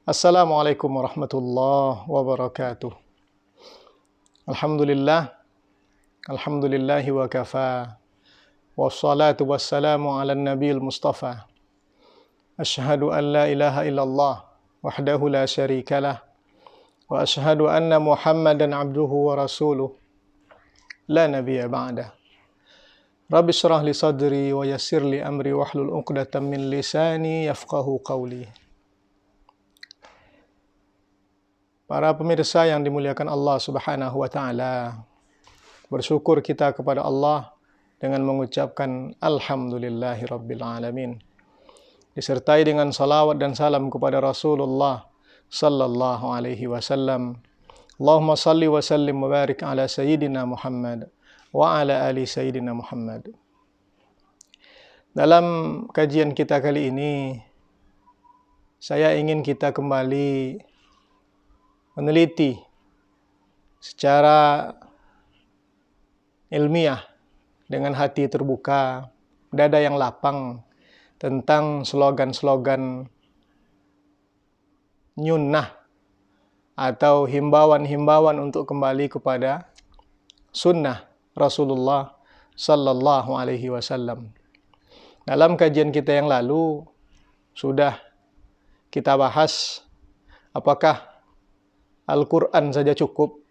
Assalamualaikum warahmatullahi wabarakatuh. Alhamdulillah, alhamdulillahi wa kafa. Wassalatu wassalamu ala nabiyil mustafa. Ashhadu an la ilaha illallah wahdahu la syarikalah. Wa ashhadu anna Muhammadan abduhu wa rasuluh. La nabiyya ba'dah. Rabbi syrah li sadri wa yassir li amri wahlul uqdatam min lisani yafqahu qawli. Para pemirsa yang dimuliakan Allah Subhanahu wa taala, bersyukur kita kepada Allah dengan mengucapkan alhamdulillahi rabbil alamin. Disertai dengan salawat dan salam kepada Rasulullah sallallahu alaihi wasallam. Allahumma salli wa sallim wa barik ala sayyidina Muhammad wa ala ali sayyidina Muhammad. Dalam kajian kita kali ini, saya ingin kita kembali meneliti secara ilmiah dengan hati terbuka, dada yang lapang tentang slogan-slogan nyunnah atau himbauan-himbauan untuk kembali kepada sunnah Rasulullah sallallahu alaihi wasallam. Dalam kajian kita yang lalu sudah kita bahas apakah Al-Quran saja cukup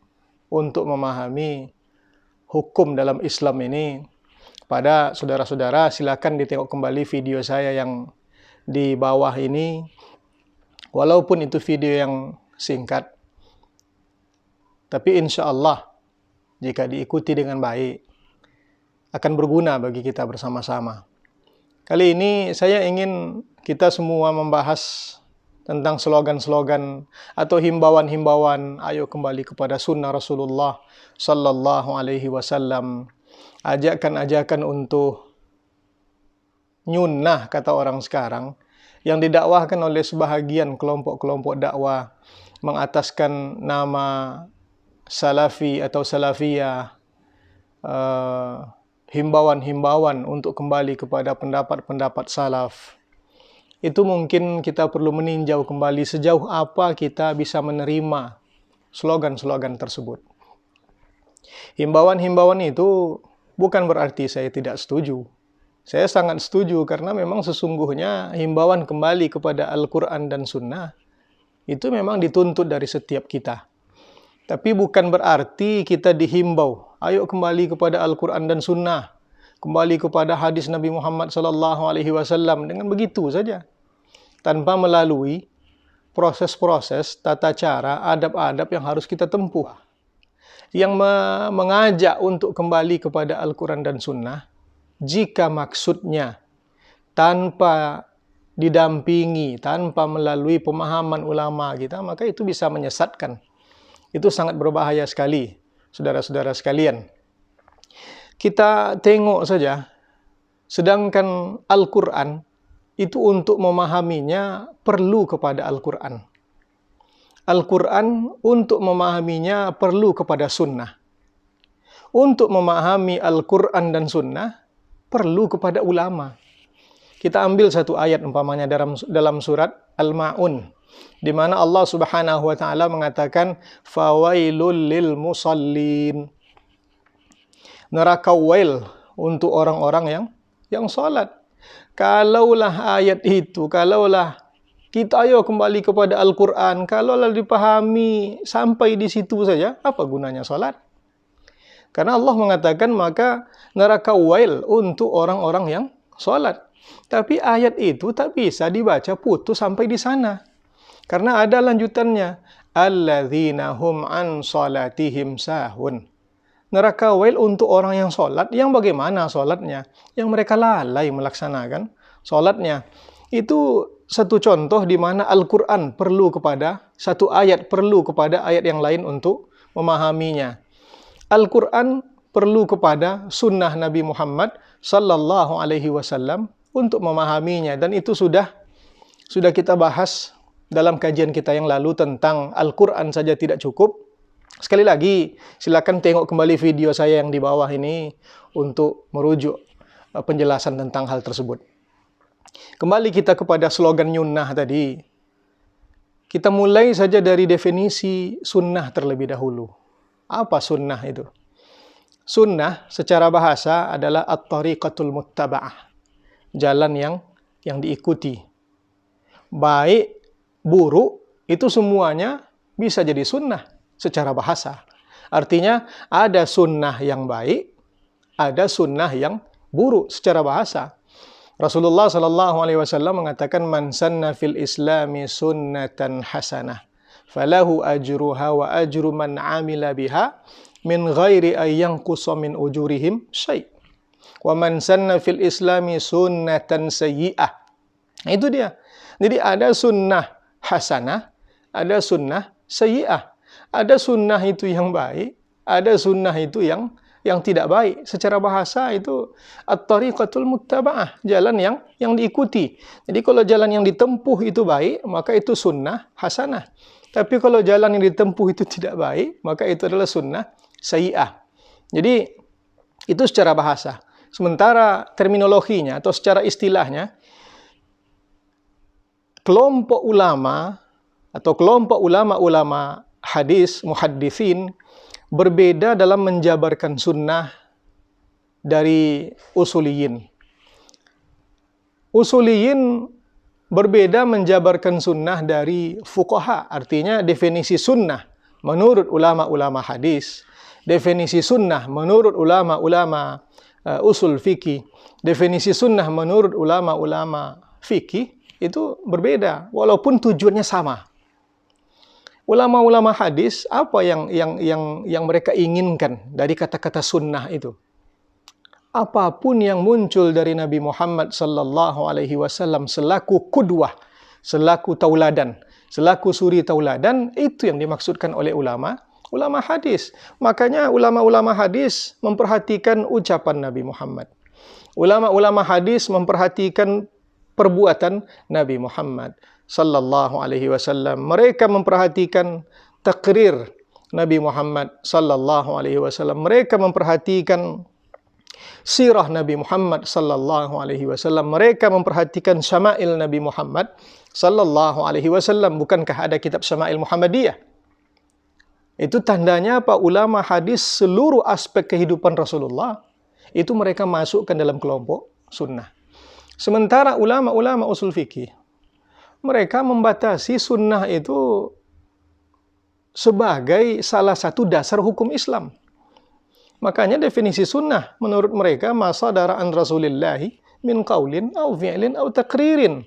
untuk memahami hukum dalam Islam ini. Pada saudara-saudara, silakan ditengok kembali video saya yang di bawah ini. Walaupun itu video yang singkat, tapi insya Allah jika diikuti dengan baik akan berguna bagi kita bersama-sama. Kali ini saya ingin kita semua membahas tentang slogan-slogan atau himbauan-himbauan, ayo kembali kepada sunnah Rasulullah sallallahu alaihi wasallam. Ajakan-ajakan untuk nyunnah, kata orang sekarang, yang didakwahkan oleh sebahagian kelompok-kelompok dakwah mengataskan nama salafi atau salafiyah, himbauan-himbauan untuk kembali kepada pendapat-pendapat salaf. Itu mungkin kita perlu meninjau kembali sejauh apa kita bisa menerima slogan-slogan tersebut. Himbauan-himbauan itu bukan berarti saya tidak setuju. Saya sangat setuju karena memang sesungguhnya himbauan kembali kepada Al-Quran dan Sunnah itu memang dituntut dari setiap kita. Tapi bukan berarti kita dihimbau, ayo kembali kepada Al-Quran dan Sunnah, kembali kepada hadis Nabi Muhammad SAW dengan begitu saja, tanpa melalui proses-proses, tata cara, adab-adab yang harus kita tempuh. Yang mengajak untuk kembali kepada Al-Quran dan Sunnah, jika maksudnya tanpa didampingi, tanpa melalui pemahaman ulama kita, maka itu bisa menyesatkan. Itu sangat berbahaya sekali, saudara-saudara sekalian. Kita tengok saja, sedangkan Al-Quran itu untuk memahaminya perlu kepada Al-Quran. Al-Quran untuk memahaminya perlu kepada sunnah. Untuk memahami Al-Quran dan sunnah perlu kepada ulama. Kita ambil satu ayat umpamanya dalam surat Al-Ma'un, di mana Allah Subhanahu wa taala mengatakan fawailul lil musallin. Neraka wail untuk orang-orang yang salat. Kalaulah ayat itu, kalaulah kita ayo kembali kepada Al-Quran, kalaulah dipahami sampai di situ saja, apa gunanya salat? Karena Allah mengatakan maka neraka wail untuk orang-orang yang salat. Tapi ayat itu tak bisa dibaca putus sampai di sana. Karena ada lanjutannya. Alladzina hum an salatihim sahun. Neraka wail untuk orang yang sholat, yang bagaimana sholatnya? Yang mereka lalai melaksanakan sholatnya. Itu satu contoh di mana Al-Quran perlu kepada, satu ayat perlu kepada ayat yang lain untuk memahaminya. Al-Quran perlu kepada sunnah Nabi Muhammad sallallahu alaihi wasallam untuk memahaminya. Dan itu sudah kita bahas dalam kajian kita yang lalu tentang Al-Quran saja tidak cukup. Sekali lagi, silakan tengok kembali video saya yang di bawah ini untuk merujuk penjelasan tentang hal tersebut. Kembali kita kepada slogan nyunnah tadi. Kita mulai saja dari definisi sunnah terlebih dahulu. Apa sunnah itu? Sunnah secara bahasa adalah at-tariqatul muttaba'ah. Jalan yang diikuti. Baik, buruk, itu semuanya bisa jadi sunnah secara bahasa. Artinya ada sunnah yang baik, ada sunnah yang buruk secara bahasa. Rasulullah Shallallahu Alaihi Wasallam mengatakan, "Man sanna fil Islami sunnatan hasanah, falahu ajruha wa ajru man amila biha, min ghairi ayyanqusa min ujurihim syai'. Wa man sanna fil Islami sunnatan sayyi'ah." Nah, itu dia. Jadi ada sunnah hasanah, ada sunnah sayyi'ah. Ada sunnah itu yang baik, ada sunnah itu yang tidak baik. Secara bahasa itu at-tariqatul muttaba'ah, jalan yang diikuti. Jadi kalau jalan yang ditempuh itu baik, maka itu sunnah hasanah. Tapi kalau jalan yang ditempuh itu tidak baik, maka itu adalah sunnah sayyi'ah. Jadi itu secara bahasa. Sementara terminologinya atau secara istilahnya, kelompok ulama atau kelompok ulama-ulama hadis, muhadditsin, berbeda dalam menjabarkan sunnah dari usuliyin. Usuliyin berbeda menjabarkan sunnah dari fuqaha. Artinya definisi sunnah menurut ulama-ulama hadis, definisi sunnah menurut ulama-ulama usul fikih, definisi sunnah menurut ulama-ulama fikih itu berbeda walaupun tujuannya sama. Ulama-ulama hadis, apa yang mereka inginkan dari kata-kata sunnah itu? Apapun yang muncul dari Nabi Muhammad sallallahu alaihi wasallam selaku qudwah, selaku tauladan, selaku suri tauladan, itu yang dimaksudkan oleh ulama hadis. Makanya ulama-ulama hadis memperhatikan ucapan Nabi Muhammad. Ulama-ulama hadis memperhatikan perbuatan Nabi Muhammad sallallahu alaihi wasallam. Mereka memperhatikan takrir Nabi Muhammad sallallahu alaihi wasallam. Mereka memperhatikan sirah Nabi Muhammad sallallahu alaihi wasallam. Mereka memperhatikan syama'il Nabi Muhammad sallallahu alaihi wasallam. Bukankah ada kitab Syama'il Muhammadiyah? Itu tandanya apa? Ulama hadis seluruh aspek kehidupan Rasulullah itu mereka masukkan dalam kelompok sunnah. Sementara ulama-ulama usul fikih, mereka membatasi sunnah itu sebagai salah satu dasar hukum Islam. Makanya definisi sunnah menurut mereka masadara an Rasulillahi min qaulin au fi'lin au taqririn.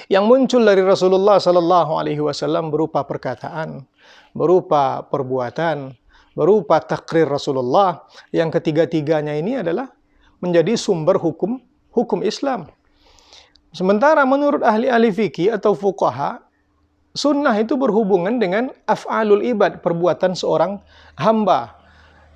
Yang muncul dari Rasulullah sallallahu alaihi wasallam berupa perkataan, berupa perbuatan, berupa takrir Rasulullah. Yang ketiga-tiganya ini adalah menjadi sumber hukum Islam. Sementara menurut ahli-ahli fikih atau fuqaha, sunnah itu berhubungan dengan af'alul ibad, perbuatan seorang hamba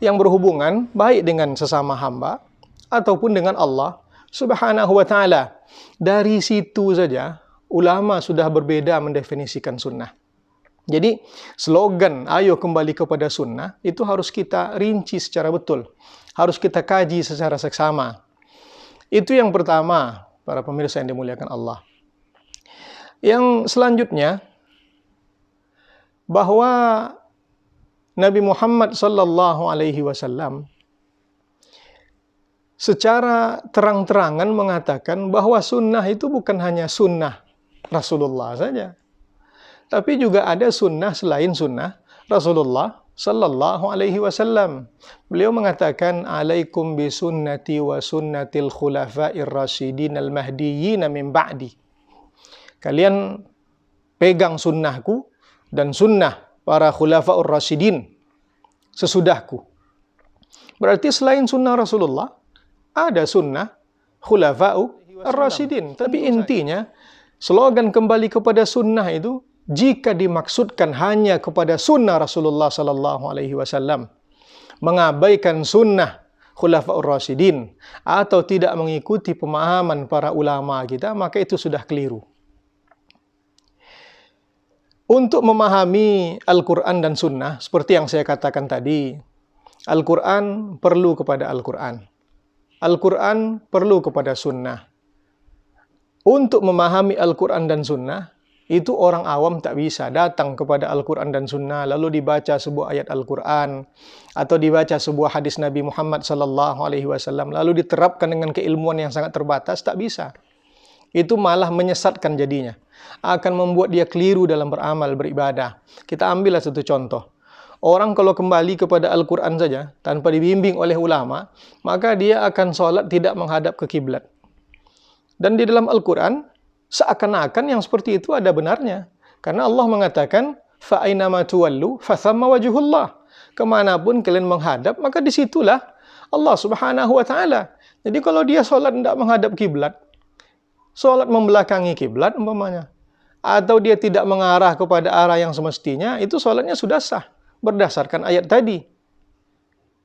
yang berhubungan baik dengan sesama hamba ataupun dengan Allah Subhanahu wa ta'ala. Dari situ saja ulama sudah berbeda mendefinisikan sunnah. Jadi slogan ayo kembali kepada sunnah itu harus kita rinci secara betul. Harus kita kaji secara seksama. Itu yang pertama, para pemirsa yang dimuliakan Allah. Yang selanjutnya, bahwa Nabi Muhammad sallallahu alaihi wasallam secara terang-terangan mengatakan bahwa sunnah itu bukan hanya sunnah Rasulullah saja, tapi juga ada sunnah selain sunnah Rasulullah sallallahu alaihi wasallam. Beliau mengatakan, "Alaikum bi sunnati wa sunnatil khulafa'ir rasyidin al-mahdiyyin min ba'di." Kalian pegang sunnahku dan sunnah para khulafa'ur rasyidin sesudahku. Berarti selain sunnah Rasulullah ada sunnah khulafa'ur rasyidin. Tapi intinya slogan kembali kepada sunnah itu, jika dimaksudkan hanya kepada sunnah Rasulullah sallallahu alaihi wasallam, mengabaikan sunnah khulafa'ur rasyidin atau tidak mengikuti pemahaman para ulama kita, maka itu sudah keliru. Untuk memahami Al-Quran dan sunnah, seperti yang saya katakan tadi, Al-Quran perlu kepada Al-Quran. Al-Quran perlu kepada sunnah. Untuk memahami Al-Quran dan sunnah, Itu orang awam tak bisa datang kepada Al-Quran dan Sunnah lalu dibaca sebuah ayat Al-Quran atau dibaca sebuah hadis Nabi Muhammad SAW lalu diterapkan dengan keilmuan yang sangat terbatas, tak bisa. Itu malah menyesatkan jadinya, akan membuat dia keliru dalam beramal, beribadah. Kita ambillah satu contoh. Orang kalau kembali kepada Al-Quran saja tanpa dibimbing oleh ulama, maka dia akan sholat tidak menghadap ke kiblat. Dan di dalam Al-Quran seakan-akan yang seperti itu ada benarnya. Karena Allah mengatakan, فَأَيْنَمَا تُوَلُّوا فَثَمَّ وَجْهُ اللَّهِ. Kemanapun kalian menghadap, maka disitulah Allah Subhanahu wa Ta'ala. Jadi kalau dia sholat tidak menghadap kiblat, sholat membelakangi kiblat umpamanya, atau dia tidak mengarah kepada arah yang semestinya, itu sholatnya sudah sah berdasarkan ayat tadi.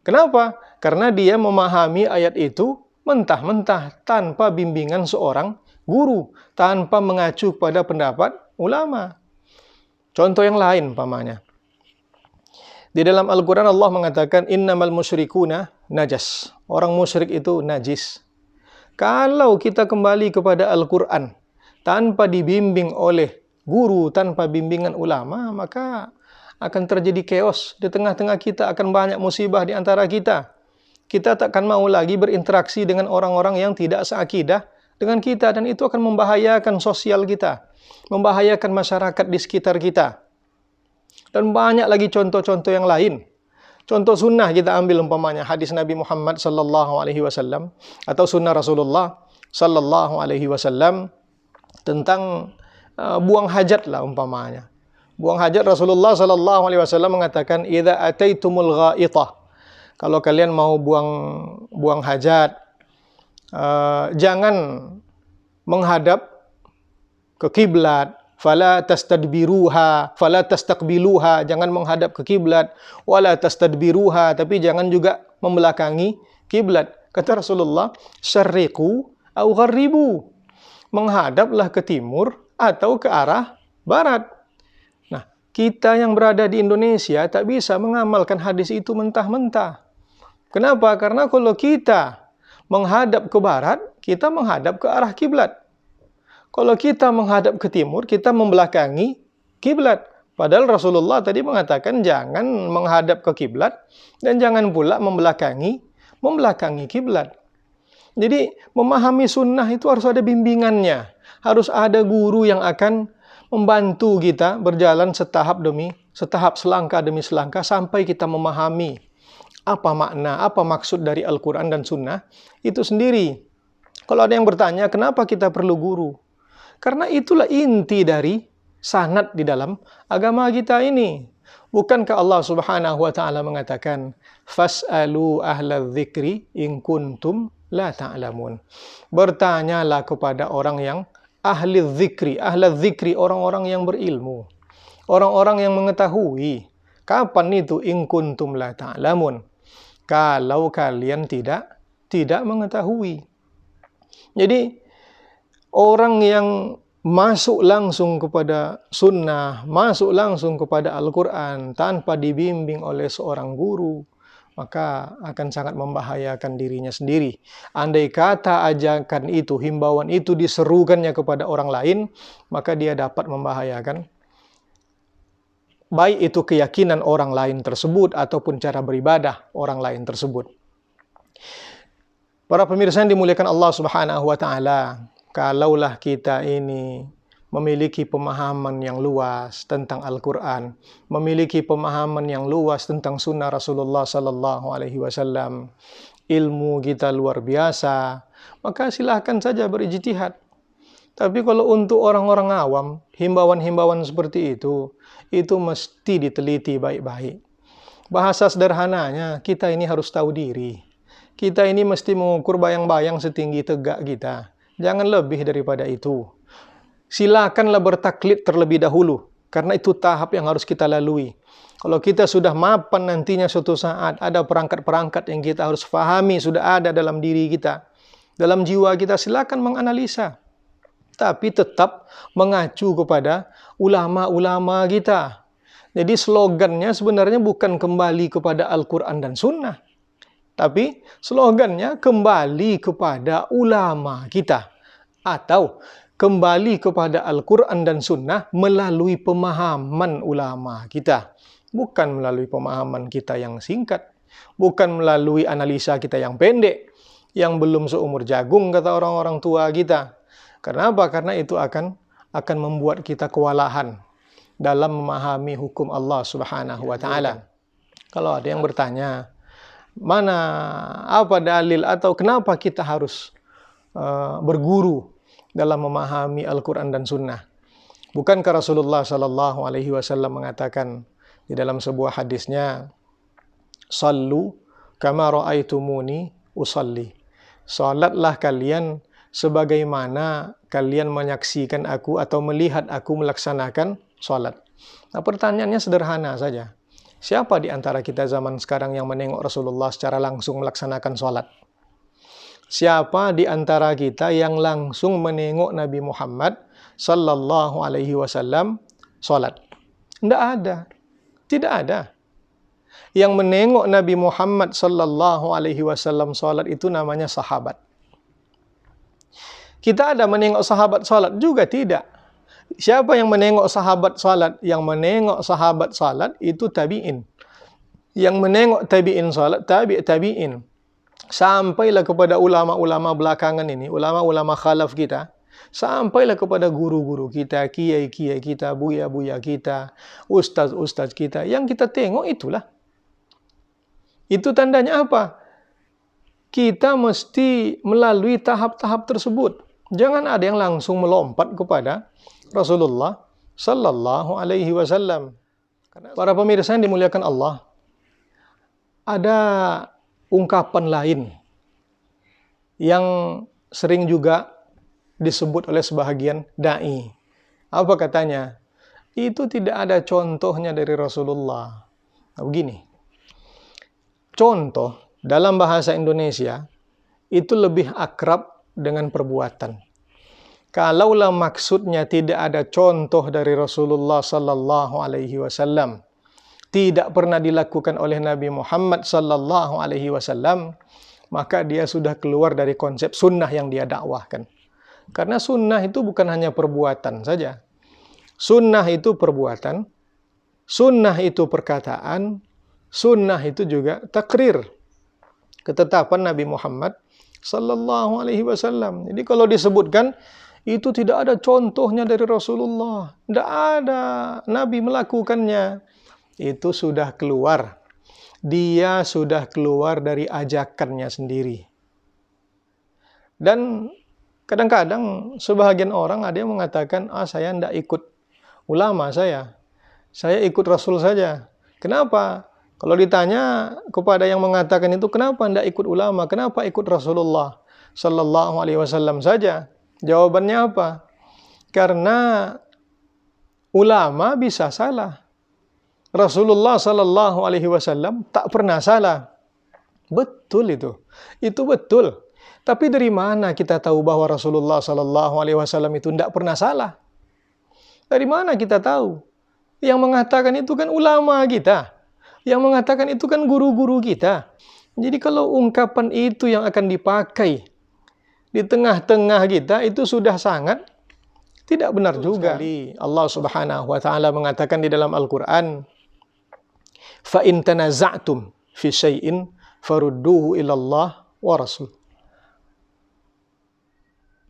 Kenapa? Karena dia memahami ayat itu mentah-mentah tanpa bimbingan seorang guru, tanpa mengacu pada pendapat ulama. Contoh yang lain umpamanya. Di dalam Al-Quran Allah mengatakan, innamal musyrikuna najas. Orang musyrik itu najis. Kalau kita kembali kepada Al-Quran tanpa dibimbing oleh guru, tanpa bimbingan ulama, maka akan terjadi chaos di tengah-tengah kita, akan banyak musibah di antara kita. Kita takkan mau lagi berinteraksi dengan orang-orang yang tidak seakidah dengan kita, dan itu akan membahayakan sosial kita, membahayakan masyarakat di sekitar kita. Dan banyak lagi contoh-contoh yang lain. Contoh sunnah kita ambil umpamanya hadis Nabi Muhammad sallallahu alaihi wasallam atau sunnah Rasulullah sallallahu alaihi wasallam tentang buang hajat lah umpamanya. Buang hajat, Rasulullah sallallahu alaihi wasallam mengatakan, idza ataitumul ghaitah. Kalau kalian mau buang hajat, jangan menghadap ke kiblat, fala tastadbiruha, fala tastaqbiluha, jangan menghadap ke kiblat, wala tastadbiruha, tapi jangan juga membelakangi kiblat. Kata Rasulullah, syarriqu au gharribu, menghadaplah ke timur atau ke arah barat. Nah, kita yang berada di Indonesia tak bisa mengamalkan hadis itu mentah-mentah. Kenapa? Karena kalau kita menghadap ke barat, kita menghadap ke arah kiblat. Kalau kita menghadap ke timur, kita membelakangi kiblat. Padahal Rasulullah tadi mengatakan jangan menghadap ke kiblat dan jangan pula membelakangi kiblat. Jadi memahami sunnah itu harus ada bimbingannya. Harus ada guru yang akan membantu kita berjalan setahap demi setahap, selangkah demi selangkah sampai kita memahami apa makna, apa maksud dari Al-Quran dan Sunnah itu sendiri. Kalau ada yang bertanya, kenapa kita perlu guru? Karena itulah inti dari sanad di dalam agama kita ini. Bukankah Allah Subhanahu wa Ta'ala mengatakan, fas'alu ahla dzikri in kuntum la ta'lamun. Bertanyalah kepada orang yang ahli dzikri, ahla dzikri, orang-orang yang berilmu, orang-orang yang mengetahui. Kapan itu in kuntum la ta'lamun? Kalau kalian tidak mengetahui. Jadi orang yang masuk langsung kepada sunnah, masuk langsung kepada Al-Quran tanpa dibimbing oleh seorang guru, maka akan sangat membahayakan dirinya sendiri. Andai kata ajakan itu, himbauan itu diserukannya kepada orang lain, maka dia dapat membahayakan baik itu keyakinan orang lain tersebut ataupun cara beribadah orang lain tersebut. Para pemirsa yang dimuliakan Allah Subhanahu wa Ta'ala, kalaulah kita ini memiliki pemahaman yang luas tentang Al-Quran, memiliki pemahaman yang luas tentang sunnah Rasulullah Sallallahu Alaihi Wasallam, ilmu kita luar biasa, maka silahkan saja berijtihad. Tapi kalau untuk orang-orang awam, himbauan-himbauan seperti itu mesti diteliti baik-baik. Bahasa sederhananya, kita ini harus tahu diri. Kita ini mesti mengukur bayang-bayang setinggi tegak kita. Jangan lebih daripada itu. Silakanlah bertaklid terlebih dahulu, karena itu tahap yang harus kita lalui. Kalau kita sudah mapan nantinya suatu saat, ada perangkat-perangkat yang kita harus fahami, sudah ada dalam diri kita, dalam jiwa kita, silakan menganalisa. Tapi tetap mengacu kepada ulama-ulama kita. Jadi slogannya sebenarnya bukan kembali kepada Al-Quran dan Sunnah, tapi slogannya kembali kepada ulama kita, atau kembali kepada Al-Quran dan Sunnah melalui pemahaman ulama kita. Bukan melalui pemahaman kita yang singkat. Bukan melalui analisa kita yang pendek. Yang belum seumur jagung, kata orang-orang tua kita. Karena apa? Karena itu akan membuat kita kewalahan dalam memahami hukum Allah Subhanahu wa Ta'ala. Kalau ada yang bertanya, apa dalil atau kenapa kita harus berguru dalam memahami Al-Quran dan Sunnah? Bukankah Rasulullah Sallallahu Alaihi Wasallam mengatakan di dalam sebuah hadisnya, "Sallu kama ra'aitumuni usalli." Salatlah kalian sebagaimana kalian menyaksikan aku atau melihat aku melaksanakan salat. Nah, pertanyaannya sederhana saja. Siapa di antara kita zaman sekarang yang menengok Rasulullah secara langsung melaksanakan salat? Siapa di antara kita yang langsung menengok Nabi Muhammad Sallallahu Alaihi Wasallam salat? Tidak ada. Tidak ada. Yang menengok Nabi Muhammad Sallallahu Alaihi Wasallam salat itu namanya sahabat. Kita ada menengok sahabat salat? Juga tidak. Siapa yang menengok sahabat salat? Yang menengok sahabat salat itu tabi'in. Yang menengok tabi'in salat, tabi'in. Sampailah kepada ulama-ulama belakangan ini, ulama-ulama khalaf kita, sampailah kepada guru-guru kita, kiai-kiai kita, buya-buya kita, ustaz-ustaz kita. Yang kita tengok itulah. Itu tandanya apa? Kita mesti melalui tahap-tahap tersebut. Jangan ada yang langsung melompat kepada Rasulullah Sallallahu Alaihi Wasallam. Para pemirsa yang dimuliakan Allah, ada ungkapan lain yang sering juga disebut oleh sebahagian dai. Apa katanya? Itu tidak ada contohnya dari Rasulullah. Nah, begini. Contoh dalam bahasa Indonesia itu lebih akrab dengan perbuatan. Kalaulah maksudnya tidak ada contoh dari Rasulullah Sallallahu Alaihi Wasallam, tidak pernah dilakukan oleh Nabi Muhammad Sallallahu Alaihi Wasallam, maka dia sudah keluar dari konsep sunnah yang dia dakwahkan. Karena sunnah itu bukan hanya perbuatan saja. Sunnah itu perbuatan, sunnah itu perkataan, sunnah itu juga takrir, ketetapan Nabi Muhammad Sallallahu Alaihi Wasallam. Jadi kalau disebutkan itu tidak ada contohnya dari Rasulullah, tidak ada Nabi melakukannya, itu sudah keluar. Dia sudah keluar dari ajakannya sendiri. Dan kadang-kadang sebahagian orang ada yang mengatakan, saya tidak ikut ulama saya ikut Rasul saja. Kenapa? Kalau ditanya kepada yang mengatakan itu, kenapa tidak ikut ulama? Kenapa ikut Rasulullah Sallallahu Alaihi Wasallam saja? Jawabannya apa? Karena ulama bisa salah. Rasulullah Sallallahu Alaihi Wasallam tak pernah salah. Betul itu. Itu betul. Tapi dari mana kita tahu bahwa Rasulullah Sallallahu Alaihi Wasallam itu tidak pernah salah? Dari mana kita tahu? Yang mengatakan itu kan ulama kita. Yang mengatakan itu kan guru-guru kita. Jadi kalau ungkapan itu yang akan dipakai di tengah-tengah kita, itu sudah sangat tidak benar juga. Allah Subhanahu wa Ta'ala mengatakan di dalam Al-Quran, fa in tanaza'tum fi syai'in farudduhu ilallah wa rasul.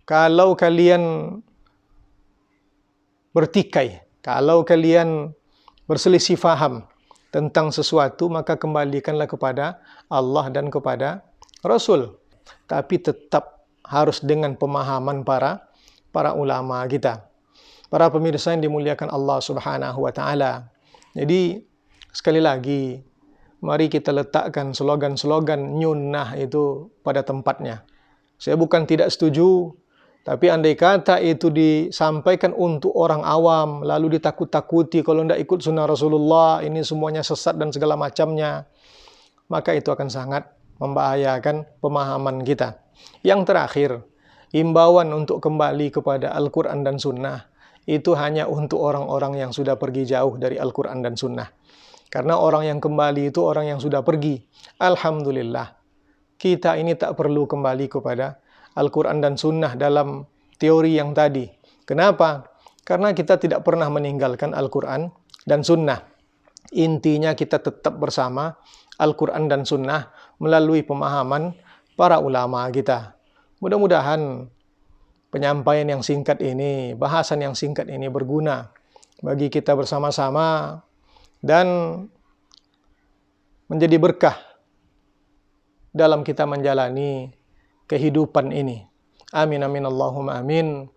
Kalau kalian bertikai, kalau kalian berselisih faham tentang sesuatu, maka kembalikanlah kepada Allah dan kepada Rasul. Tapi tetap harus dengan pemahaman para ulama kita. Para pemirsa yang dimuliakan Allah Subhanahu wa Ta'ala. Jadi, sekali lagi, mari kita letakkan slogan-slogan nyunnah itu pada tempatnya. Saya bukan tidak setuju, tapi andai kata itu disampaikan untuk orang awam, lalu ditakut-takuti kalau tidak ikut sunnah Rasulullah, ini semuanya sesat dan segala macamnya, maka itu akan sangat membahayakan pemahaman kita. Yang terakhir, imbauan untuk kembali kepada Al-Quran dan Sunnah itu hanya untuk orang-orang yang sudah pergi jauh dari Al-Quran dan Sunnah. Karena orang yang kembali itu orang yang sudah pergi. Alhamdulillah, kita ini tak perlu kembali kepada Al-Quran dan Sunnah dalam teori yang tadi. Kenapa? Karena kita tidak pernah meninggalkan Al-Quran dan Sunnah. Intinya kita tetap bersama Al-Quran dan Sunnah melalui pemahaman para ulama kita. Mudah-mudahan penyampaian yang singkat ini, bahasan yang singkat ini berguna bagi kita bersama-sama dan menjadi berkah dalam kita menjalani kehidupan ini. Amin amin Allahumma amin.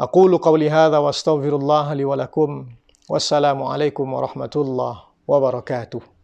Aqulu qawli hadza wa astaghfirullah li wa lakum. Wassalamu alaikum warahmatullahi wabarakatuh.